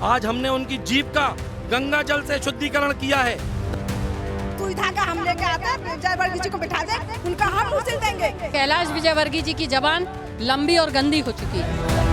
आज हमने उनकी जीप का गंगा जल से शुद्धिकरण किया है। सुविधा का हम लेके आते हैं, विजयवर्गीय जी को बिठा दे, उनका हम उछल देंगे। कैलाश विजयवर्गीय जी की जबान लंबी और गंदी हो चुकी है।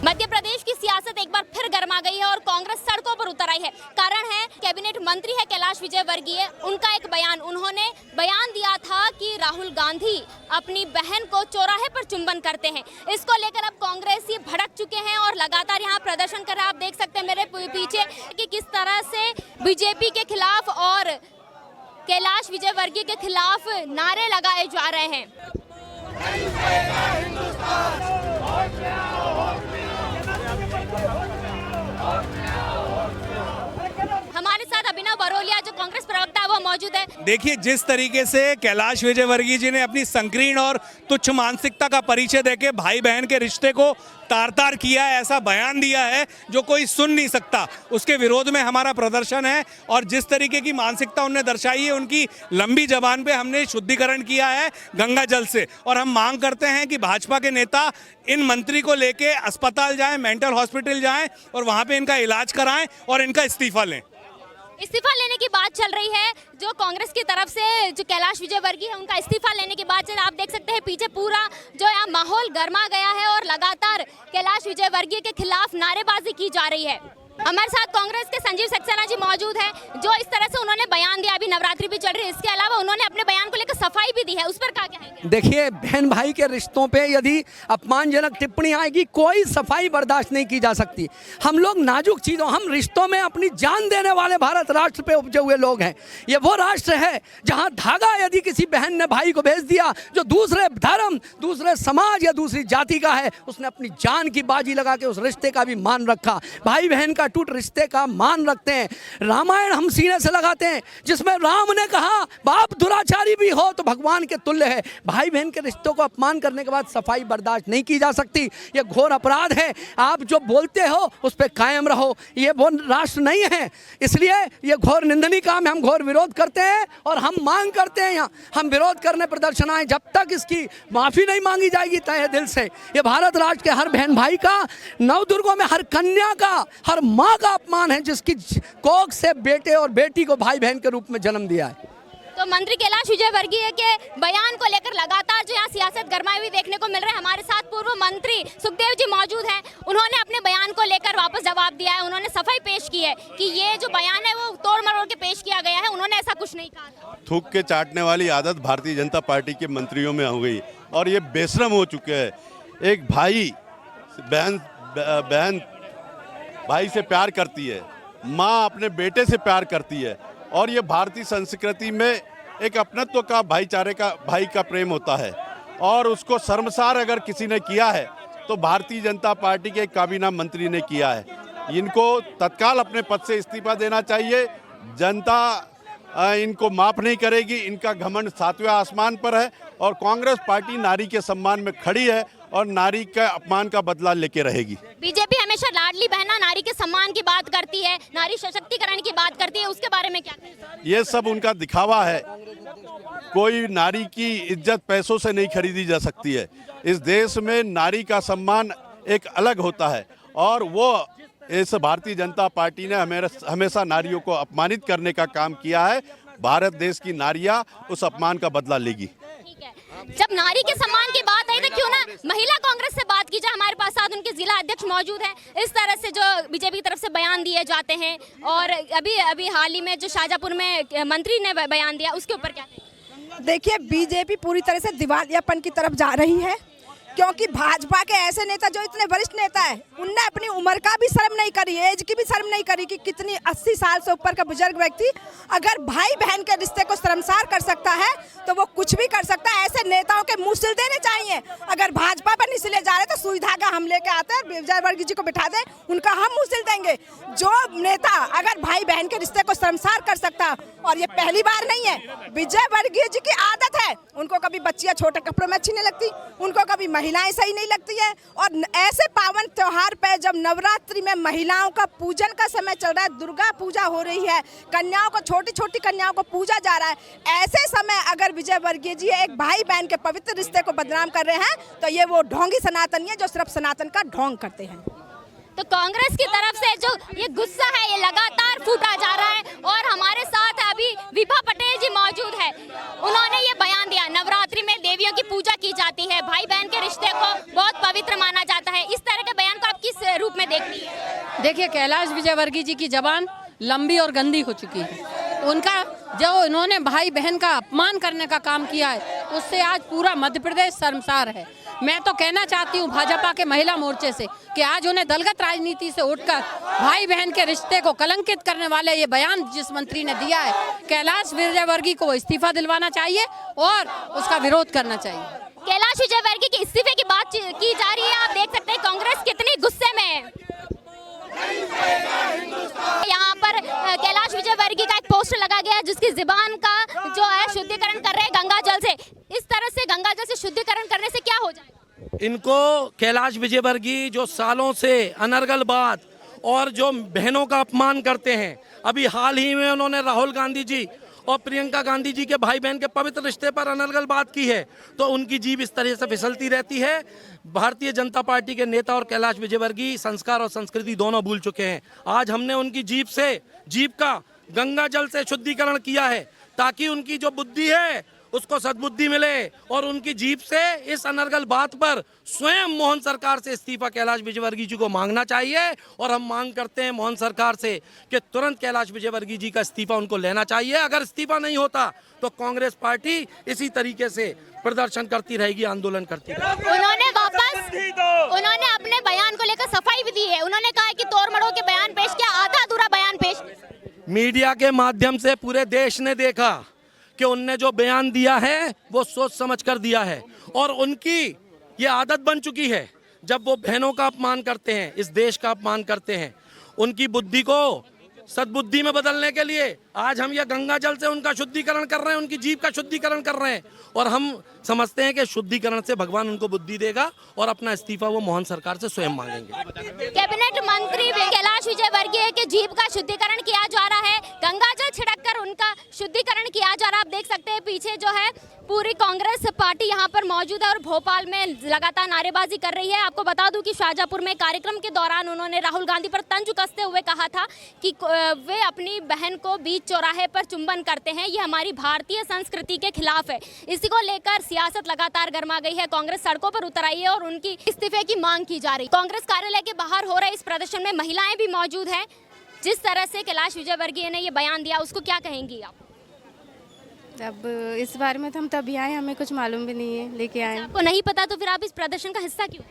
मध्य प्रदेश की सियासत एक बार फिर गर्मा गई है और कांग्रेस सड़कों पर उतर आई है। कारण है कैबिनेट मंत्री है कैलाश विजयवर्गीय, उनका एक बयान, उन्होंने बयान दिया था कि राहुल गांधी अपनी बहन को चौराहे पर चुंबन करते हैं। इसको लेकर अब कांग्रेसी भड़क चुके हैं और लगातार यहाँ प्रदर्शन कर रहे हैं। आप देख सकते हैं मेरे पीछे कि किस तरह से बीजेपी के खिलाफ और कैलाश विजयवर्गीय के खिलाफ नारे लगाए जा रहे हैं। हमारे साथ अभिनव बरोलिया जो कांग्रेस प्रवक्ता है वो मौजूद है। देखिए, जिस तरीके से कैलाश विजयवर्गीय जी ने अपनी संकीर्ण और तुच्छ मानसिकता का परिचय देके भाई बहन के रिश्ते को तार तार किया है, ऐसा बयान दिया है जो कोई सुन नहीं सकता, उसके विरोध में हमारा प्रदर्शन है। और जिस तरीके की मानसिकता उन्होंने दर्शाई है, उनकी लंबी जबान पे हमने शुद्धिकरण किया है गंगा जल से। और हम मांग करते हैं कि भाजपा के नेता इन मंत्री को लेके अस्पताल जाएं, मेंटल हॉस्पिटल जाएं और वहां पे इनका इलाज कराएं और इनका इस्तीफा लें। इस्तीफा लेने की बात चल रही है जो कांग्रेस की तरफ से, जो कैलाश विजयवर्गीय है उनका इस्तीफा लेने की बात चल रही है। आप देख सकते हैं पीछे पूरा जो है माहौल गर्मा गया है और लगातार कैलाश विजयवर्गीय के खिलाफ नारेबाजी की जा रही है। हमारे साथ कांग्रेस के संजीव सक्सेना जी मौजूद हैं, जो इस तरह से उन्होंने बयान दिया, अभी नवरात्रि भी चल रही है, इसके अलावा उन्होंने अपने बयान को लेकर सफाई भी दी है, उस पर क्या कहेंगे? देखिए, बहन भाई के रिश्तों पे यदि अपमानजनक टिप्पणी आएगी, कोई सफाई बर्दाश्त नहीं की जा सकती। हम लोग नाजुक चीज़ों, हम रिश्तों में अपनी जान देने वाले भारत राष्ट्र पे उपजे हुए लोग हैं। ये वो राष्ट्र है जहाँ धागा यदि किसी बहन ने भाई को भेज दिया जो दूसरे धर्म, दूसरे समाज या दूसरी जाति का है, उसने अपनी जान की बाजी लगा के उस रिश्ते का भी मान रखा। भाई बहन का टूट रिश्ते का मान रखते हैं। रामायण हम सीने से लगाते हैं जिसमें राम ने कहा बाप दुराचारी भी हो तो भगवान के तुल्य है। भाई बहन के रिश्तों को अपमान करने के बाद सफाई बर्दाश्त नहीं की जा सकती। यह घोर अपराध है। आप जो बोलते हो उस पर कायम रहो। ये वो राष्ट्र नहीं है, इसलिए ये घोर निंदनीय काम है। हम घोर विरोध करते हैं और हम मांग करते हैं, यहाँ हम विरोध करने प्रदर्शन आए, जब तक इसकी माफी नहीं मांगी जाएगी तहे दिल से। ये भारत राष्ट्र के हर बहन भाई का, नवदुर्गों में हर कन्या का, हर माँ का अपमान है जिसकी कोख से बेटे और बेटी को भाई बहन के रूप में जन्म दिया है। तो मंत्री कैलाश विजयवर्गीय के बयान को लेकर लगातार जो यहाँ सियासत गरमाई हुई देखने को मिल रहा है। हमारे साथ पूर्व मंत्री सुखदेव जी मौजूद हैं, उन्होंने अपने बयान को लेकर वापस जवाब दिया है। उन्होंने सफाई पेश की है कि ये जो बयान है वो तोड़ मरोड़ के पेश किया गया है, उन्होंने ऐसा कुछ नहीं कहा। थूक के चाटने वाली आदत भारतीय जनता पार्टी के मंत्रियों में हो गई और ये बेशरम हो चुके हैं। एक भाई बहन भाई से प्यार करती है, माँ अपने बेटे से प्यार करती है और ये भारतीय संस्कृति में एक अपनत्व का, भाईचारे का, भाई का प्रेम होता है। और उसको शर्मसार अगर किसी ने किया है तो भारतीय जनता पार्टी के एक काबीना मंत्री ने किया है। इनको तत्काल अपने पद से इस्तीफा देना चाहिए। जनता इनको माफ़ नहीं करेगी। इनका घमंड 7वें आसमान पर है और कांग्रेस पार्टी नारी के सम्मान में खड़ी है और नारी का अपमान का बदला लेके रहेगी। बीजेपी हमेशा लाडली बहना, नारी के सम्मान की बात करती है, नारी सशक्तिकरण की बात करती है, उसके बारे में क्या कहें? ये सब उनका दिखावा है। कोई नारी की इज्जत पैसों से नहीं खरीदी जा सकती है। इस देश में नारी का सम्मान एक अलग होता है और वो इस भारतीय जनता पार्टी ने हमेशा नारियों को अपमानित करने का काम किया है। भारत देश की नारियां उस अपमान का बदला लेगी। ठीक है, जब नारी के सम्मान की बात आई तो क्यों ना महिला कांग्रेस से बात की जाए। हमारे पास साथ उनके जिला अध्यक्ष मौजूद हैं। इस तरह से जो बीजेपी की तरफ से बयान दिए जाते हैं और अभी हाल ही में जो शाहजहांपुर में मंत्री ने बयान दिया, उसके ऊपर क्या कहेंगे? देखिए, बीजेपी पूरी तरह से दिवालियापन की तरफ जा रही है, क्योंकि भाजपा के ऐसे नेता जो इतने वरिष्ठ नेता है, उनने अपनी उम्र का भी शर्म नहीं करी, एज की भी शर्म नहीं करी कि कितनी 80 साल से ऊपर का बुजुर्ग व्यक्ति अगर भाई बहन के रिश्ते को शर्मसार कर सकता है तो वो कुछ भी कर सकता है। ऐसे नेताओं के मुंह सिल देने चाहिए। अगर भाजपा पर नहीं सिले जा रहे तो सुई धागा हम लेके आते हैं, विजयवर्गीय जी को बिठा दे, उनका हम मुंह सिल देंगे। जो नेता अगर भाई बहन के रिश्ते को शर्मसार कर सकता, और ये पहली बार नहीं है, विजयवर्गीय जी की आदत है, उनको कभी बच्चियां छोटे कपड़ों में अच्छी नहीं लगती, उनको कभी महिलाएं सही नहीं लगती है। और ऐसे पावन त्योहार पे जब नवरात्रि में महिलाओं का पूजन का समय चल रहा है, दुर्गा पूजा हो रही है, कन्याओं को, छोटी छोटी कन्याओं को पूजा जा रहा है, ऐसे समय अगर विजय वर्गीय जी एक भाई बहन के पवित्र रिश्ते को बदनाम कर रहे हैं, तो ये वो ढोंगी सनातनी है जो सिर्फ सनातन का ढोंग करते हैं। तो कांग्रेस की तरफ से जो ये गुस्सा है ये लगातार फूटा जा रहा है और हमारे साथ अभी विभा पटेल जी मौजूद है। उन्होंने ये बयान दिया, नवरात्रि में देवियों की पूजा की जाती है, भाई बहन के रिश्ते को बहुत पवित्र माना जाता है। इस तरह के बयान को आप किस रूप में देखती है? देखिए, कैलाश विजयवर्गीय जी की जबान लंबी और गंदी हो चुकी है। उनका जो उन्होंने भाई बहन का अपमान करने का काम किया है, उससे आज पूरा मध्य प्रदेश शर्मसार है। मैं तो कहना चाहती हूँ भाजपा के महिला मोर्चे से कि आज उन्हें दलगत राजनीति से उठकर भाई बहन के रिश्ते को कलंकित करने वाले ये बयान जिस मंत्री ने दिया है, कैलाश विजयवर्गीय को इस्तीफा दिलवाना चाहिए और उसका विरोध करना चाहिए। कैलाश विजयवर्गीय के इस्तीफे की बात की जा रही है। आप देख सकते हैं कांग्रेस कितनी गुस्से में है। यहाँ पर कैलाश विजयवर्गीय का एक पोस्टर लगा गया है जिसकी जुबान का जो है शुद्धिकरण कर रहे हैं गंगा जल से। इस तरह से गंगा जल से शुद्धिकरण करने से क्या हो जाएगा? इनको कैलाश विजयवर्गीय जो सालों से अनर्गल बात और जो बहनों का अपमान करते हैं, अभी हाल ही में उन्होंने राहुल गांधी जी और प्रियंका गांधी जी के भाई बहन के पवित्र रिश्ते पर अनर्गल बात की है, तो उनकी जीभ इस तरह से फिसलती रहती है। भारतीय जनता पार्टी के नेता और कैलाश विजयवर्गीय संस्कार और संस्कृति दोनों भूल चुके हैं। आज हमने उनकी जीभ का गंगा जल से शुद्धिकरण किया है ताकि उनकी जो बुद्धि है उसको सद्बुद्धि मिले और उनकी जीभ से इस अनर्गल बात पर स्वयं मोहन सरकार से इस्तीफा कैलाश विजयवर्गीय जी को मांगना चाहिए। और हम मांग करते हैं मोहन सरकार से कि तुरंत कैलाश विजयवर्गीय जी का इस्तीफा उनको लेना चाहिए। अगर इस्तीफा नहीं होता तो कांग्रेस पार्टी इसी तरीके से प्रदर्शन करती रहेगी, आंदोलन करती रहेगी। उन्होंने अपने बयान को लेकर सफाई भी दी है। उन्होंने कहा कि तोड़ मरोड़ के बयान पेश किया, आधा अधूरा बयान पेश। मीडिया के माध्यम से पूरे देश ने देखा कि उनने जो बयान दिया है वो सोच समझ कर दिया है और उनकी ये आदत बन चुकी है, जब वो बहनों का अपमान करते हैं, इस देश का अपमान करते हैं, उनकी बुद्धि को सद्बुद्धि में बदलने के लिए आज हम ये गंगा जल से उनका शुद्धिकरण कर रहे हैं, उनकी जीभ का शुद्धिकरण कर रहे हैं। और हम समझते हैं कि शुद्धिकरण से भगवान उनको बुद्धि देगा और अपना इस्तीफा वो मोहन सरकार से स्वयं मांगेंगे। कैबिनेट मंत्री कैलाश विजयवर्गीय के जीभ का शुद्धिकरण किया जा रहा है, गंगा जल छिड़ककर उनका शुद्धिकरण किया जा रहा है। आप देख सकते हैं पीछे जो है पूरी कांग्रेस पार्टी यहाँ पर मौजूद है और भोपाल में लगातार नारेबाजी कर रही है। आपको बता दूं कि शाहजहांपुर में कार्यक्रम के दौरान उन्होंने राहुल गांधी पर तंज कसते हुए कहा था कि वे अपनी बहन को बीच चौराहे पर चुंबन करते हैं, ये हमारी भारतीय संस्कृति के खिलाफ है। इसी को लेकर सियासत लगातार गर्मा गई है, कांग्रेस सड़कों पर उतर आई है और उनकी इस्तीफे की मांग की जा रही है। कांग्रेस कार्यालय के बाहर हो रहे इस प्रदर्शन में महिलाएं भी मौजूद हैं। जिस तरह से कैलाश विजयवर्गीय ने ये बयान दिया, उसको क्या कहेंगी आप? अब इस बारे में तो हम तभी आए, हमें कुछ मालूम भी नहीं है, लेके आए। आपको नहीं पता तो फिर आप इस प्रदर्शन का हिस्सा क्यों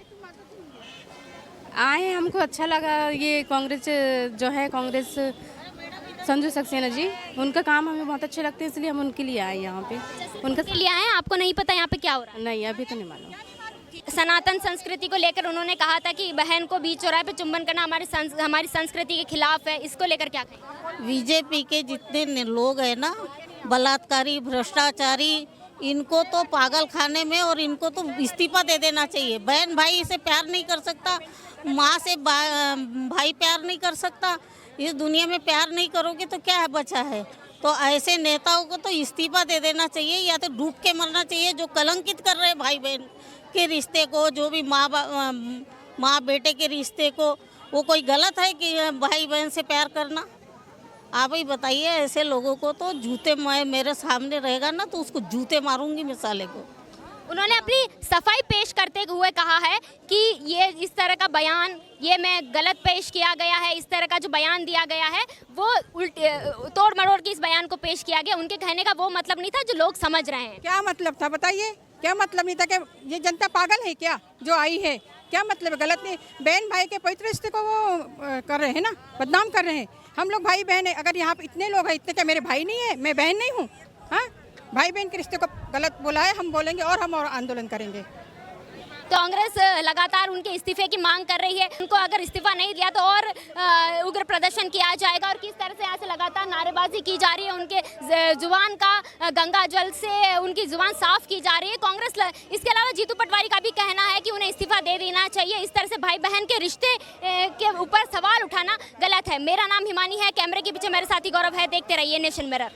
आए? हमको अच्छा लगा। ये कांग्रेस जो है, कांग्रेस संजू सक्सेना जी, उनका काम हमें बहुत अच्छे लगते हैं, इसलिए हम उनके लिए आए यहाँ पे। उनका लिए आए? आपको नहीं पता यहाँ पे क्या हो रहा है? नहीं, अभी तो नहीं मालूम। सनातन संस्कृति को लेकर उन्होंने कहा था कि बहन को बीच चौराहे पे चुंबन करना हमारी संस्कृति के खिलाफ है। इसको लेकर क्या कहेंगे? बीजेपी के जितने लोग हैं ना, बलात्कारी, भ्रष्टाचारी, इनको तो पागल खाने में और इनको तो इस्तीफा दे देना चाहिए। बहन भाई से प्यार नहीं कर सकता, माँ से भाई प्यार नहीं कर सकता। इस दुनिया में प्यार नहीं करोगे तो क्या बचा है? तो ऐसे नेताओं को तो इस्तीफा दे देना चाहिए या तो डूब के मरना चाहिए, जो कलंकित कर रहे हैं भाई बहन के रिश्ते को, जो भी माँ बेटे के रिश्ते को। वो कोई गलत है कि भाई बहन से प्यार करना? आप ही बताइए। ऐसे लोगों को तो जूते मेरे सामने रहेगा ना तो उसको जूते मारूंगी मैं साले को। उन्होंने अपनी सफाई पेश करते हुए कहा है कि ये इस तरह का बयान ये मैं गलत पेश किया गया है, इस तरह का जो बयान दिया गया है वो तोड़ मरोड़ के इस बयान को पेश किया गया। उनके कहने का वो मतलब नहीं था जो लोग समझ रहे हैं। क्या मतलब था बताइए? क्या मतलब नहीं था? कि ये जनता पागल है क्या जो आई है? क्या मतलब है? गलत नहीं, बहन भाई के पवित्र रिश्ते को वो कर रहे हैं ना, बदनाम कर रहे हैं। हम लोग भाई बहन है, अगर यहाँ पे इतने लोग हैं, इतने क्या मेरे भाई नहीं है? मैं बहन नहीं हूँ? हाँ, भाई बहन के रिश्ते को गलत बोला है, हम बोलेंगे और हम और आंदोलन करेंगे। कांग्रेस लगातार उनके इस्तीफे की मांग कर रही है। उनको अगर इस्तीफा नहीं दिया तो और उग्र प्रदर्शन किया जाएगा। और किस तरह से यहाँ से लगातार नारेबाजी की जा रही है, उनके जुबान का गंगा जल से उनकी जुबान साफ की जा रही है कांग्रेस। इसके अलावा जीतू पटवारी का भी कहना है कि उन्हें इस्तीफा दे देना चाहिए। इस तरह से भाई बहन के रिश्ते के ऊपर सवाल उठाना गलत है। मेरा नाम हिमानी है, कैमरे के पीछे मेरे साथी गौरव है। देखते रहिए नेशन मिरर।